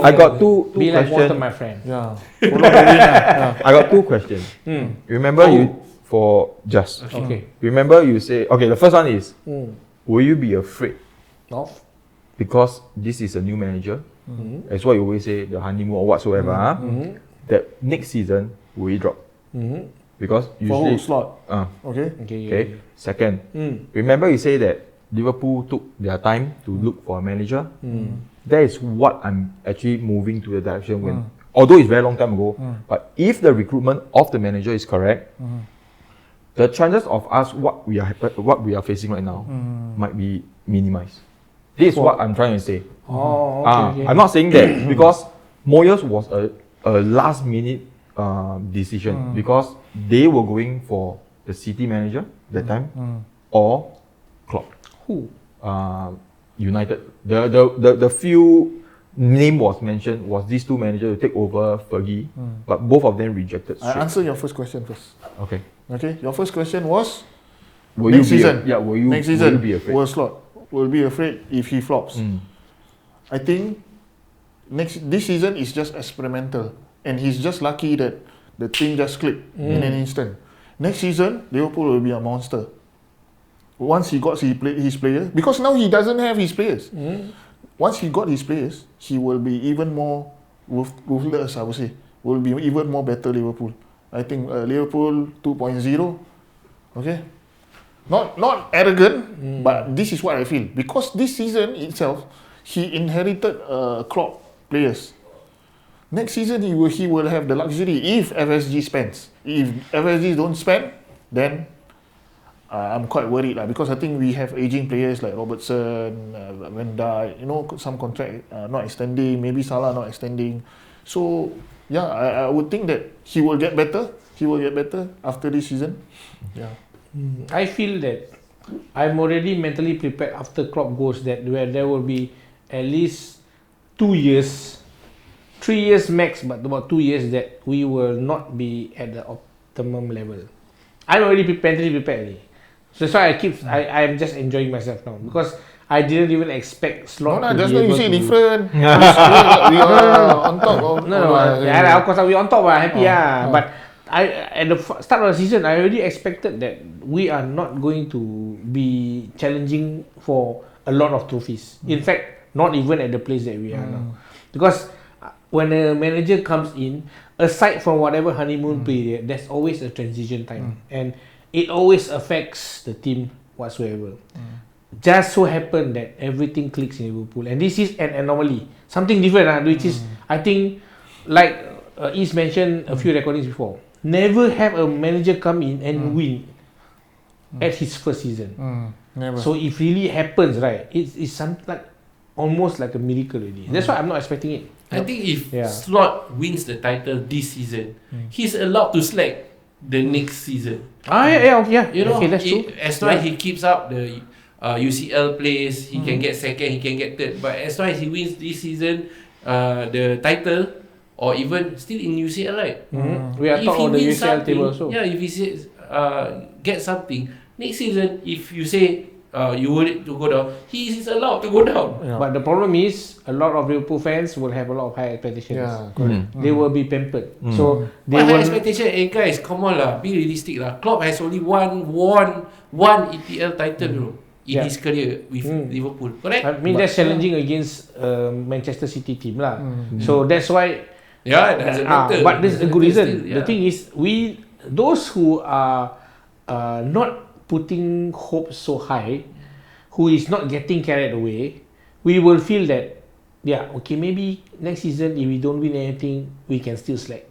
I got two Be like questions. water, my friend. Yeah. Follow the wind, yeah. I got two questions. Remember you for just. Okay. Remember you say okay. The first one is, will you be afraid No. because this is a new manager? That's what you always say, the honeymoon or whatsoever. That next season will he drop? Because For who? usually. Slot. Okay. Okay. Second, remember you say that Liverpool took their time to look for a manager. That is what I'm actually moving to the direction when. Although it's very long time ago, but if the recruitment of the manager is correct, the chances of us what we are facing right now might be minimized. This is what I'm trying to say. Oh, okay. I'm not saying that because Moyes was a last minute decision because they were going for the City manager that time or Klopp. Who? United. The few name was mentioned was these two managers to take over Fergie, but both of them rejected. I answer your first question first. Okay. Okay. Your first question was Will next you be season. will you Next season. will you be afraid? Will Slot will be afraid if he flops. I think this season is just experimental, and he's just lucky that the team just clicked in an instant. Next season, Liverpool will be a monster. Once he got his players, because now he doesn't have his players. Once he got his players, he will be even more ruthless, I would say. Will be even more better Liverpool. I think Liverpool 2.0. Okay. Not arrogant, but this is what I feel. Because this season itself, he inherited Klopp players. Next season he will have the luxury if FSG spends. If FSG don't spend, then I'm quite worried because I think we have aging players like Robertson, Van Dijk, some contract not extending, maybe Salah not extending. So yeah, I would think that he will get better. He will get better after this season. Yeah. I feel that I'm already mentally prepared after Klopp goes that where there will be at least 2 years, 3 years max, but about 2 years that we will not be at the optimum level. I'm already mentally prepared. So that's why I'm just enjoying myself now because I didn't even expect Slot to just be now you able say to... different. We are on top of... Yeah, of course we on top, happy. But at the start of the season, I already expected that we are not going to be challenging for a lot of trophies. In fact, not even at the place that we are now. Because when a manager comes in, aside from whatever honeymoon period, there's always a transition time. And it always affects the team whatsoever. Just so happened that everything clicks in Liverpool, and this is an anomaly, something different, which is I think like Is mentioned a few recordings before. Never have a manager come in and win at his first season. Never. So if really happens, right, it's something like almost like a miracle already. That's why I'm not expecting it. I think if Slot wins the title this season, he's allowed to slack the next season. You know, okay, that's true. As long as he keeps up the UCL plays, he can get second, he can get third. But as long as he wins this season, the title, or even still in UCL, right? We are top of the UCL table also. Yeah, if he says, get something next season, if you say you want it to go down, he is allowed to go down. Yeah. But the problem is, a lot of Liverpool fans will have a lot of high expectations. Yeah, correct. They will be pampered. So they What high will. expectation? Hey guys, come on lah, be realistic lah. Klopp has only won EPL title, bro, in his career with Liverpool. Correct? I mean, that's challenging against Manchester City team lah. So that's why. Yeah, it doesn't matter. But there's a good reason. Still, The thing is, those who are not putting hope so high, who is not getting carried away, we will feel that, okay, maybe next season if we don't win anything, we can still slack.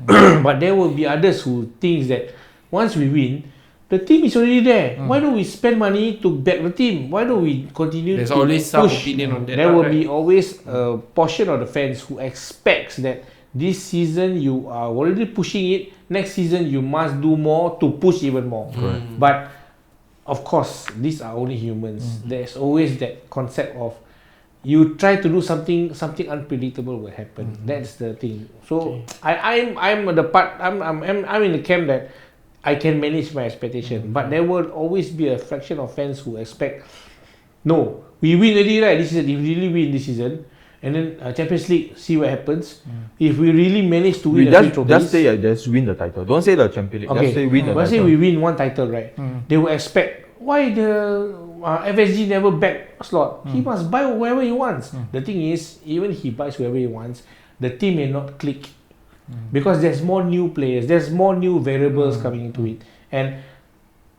But there will be others who think that once we win, the team is already there. Why don't we spend money to back the team? Why don't we continue There's to always some push? opinion on that. There will be always a portion of the fans who expects that this season you are already pushing it, next season you must do more to push even more. But of course, these are only humans. There's always that concept of you try to do something unpredictable will happen. That's the thing. So I'm in the camp that I can manage my expectation, but there will always be a fraction of fans who expect, no, we win already, right? This season, if we really win this season, and then Champions League, see what happens. If we really manage to We win a few trophies, just say just win the title. Don't say the Champions League. okay, Just say win the let's say title. we win one title, right? They will expect why the FSG never back Slot. He must buy whoever he wants. The thing is, even he buys whoever he wants, the team may not click because there's more new players, there's more new variables coming into it, and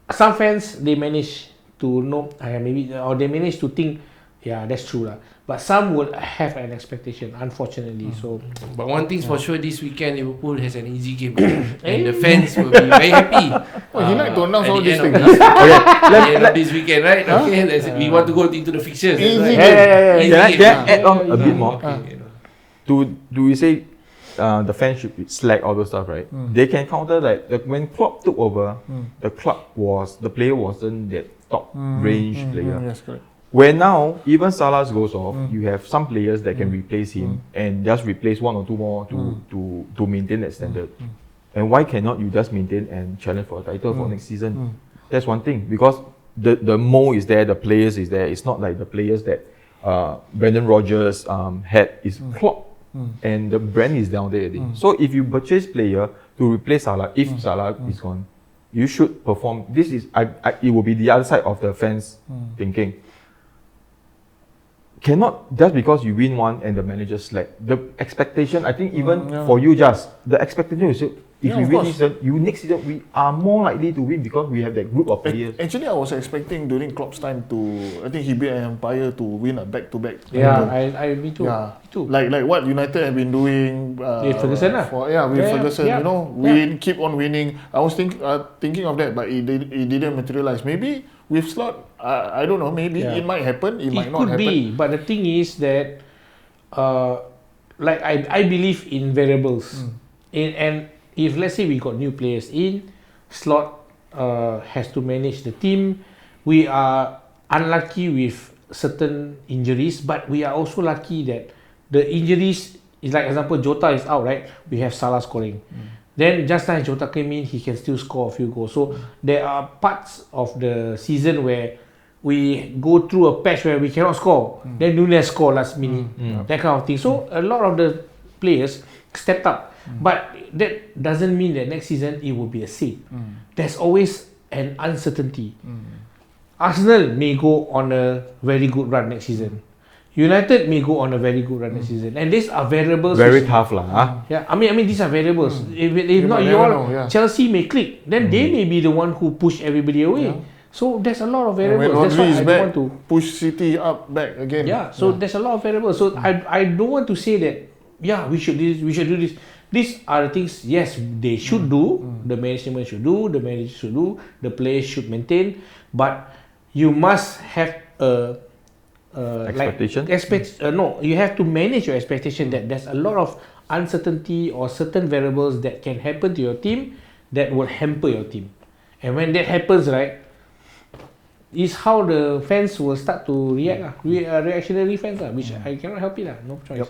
some fans they manage to know, maybe, or they manage to think, yeah, that's true lah. But some would have an expectation, unfortunately. So, but one thing's for sure, this weekend Liverpool has an easy game, and the fans will be very happy. He like to announce all these things. At the end of this weekend, right? Okay, we want to go into the fixtures. Easy Right? game. Easy Can I game. add on a bit more? Okay. Do we say the fans should be slack all those stuff, right? They can counter like when Klopp took over, the player wasn't that top range player. Yes, correct. Where now, even Salah goes off, you have some players that can replace him and just replace one or two more to maintain that standard. And why cannot you just maintain and challenge for a title for next season? That's one thing, because the mold is there, the players is there. It's not like the players that Brendan Rodgers had is Klopp, and the brand is down there already. So if you purchase player to replace Salah, if Salah is gone, you should perform. This is it will be the other side of the fans thinking. Cannot just because you win one and the manager slack. The expectation, I think, even for you, just the expectation is if Yeah, we of win course. this season, next season we are more likely to win because we have that group of players. Actually, I was expecting during Klopp's time I think he built an empire to win a back-to-back. yeah, me too. Yeah. Me too. Like what United have been doing With Ferguson lah. with Yeah, Ferguson, yeah. you know, we keep on winning. I was thinking of that, but it didn't materialize. Maybe with Slot, I don't know. Maybe Yeah. it might happen. It might It not could happen. be, but the thing is that, like I believe in variables, and if let's say we got new players in, Slot has to manage the team. We are unlucky with certain injuries, but we are also lucky that the injuries is like example Jota is out, right? We have Salah scoring. Then just as Jota came in, he can still score a few goals. So there are parts of the season where we go through a patch where we cannot score. Then Nunes score last minute, that kind of thing. So a lot of the players stepped up, but that doesn't mean that next season it will be the same. There's always an uncertainty. Arsenal may go on a very good run next season. United may go on a very good run next season, and these are variables. Very tough lah. Yeah, I mean these are variables. If not might you never all, know, yeah. Chelsea may click. Then they may be the one who push everybody away. So there's a lot of And when variables. That's Rodri why is I back, don't want to. push City up back again. Yeah. So there's a lot of variables. So I don't want to say that. Yeah, we should do this. We should do this. These are the things. Yes, they should do. The management should do. The manager should do. The players should maintain. But you must have a Expectation? No, you have to manage your expectation that there's a lot of uncertainty or certain variables that can happen to your team that will hamper your team. And when that happens, right, is how the fans will start to react. We are reactionary fans, which I cannot help it. No choice.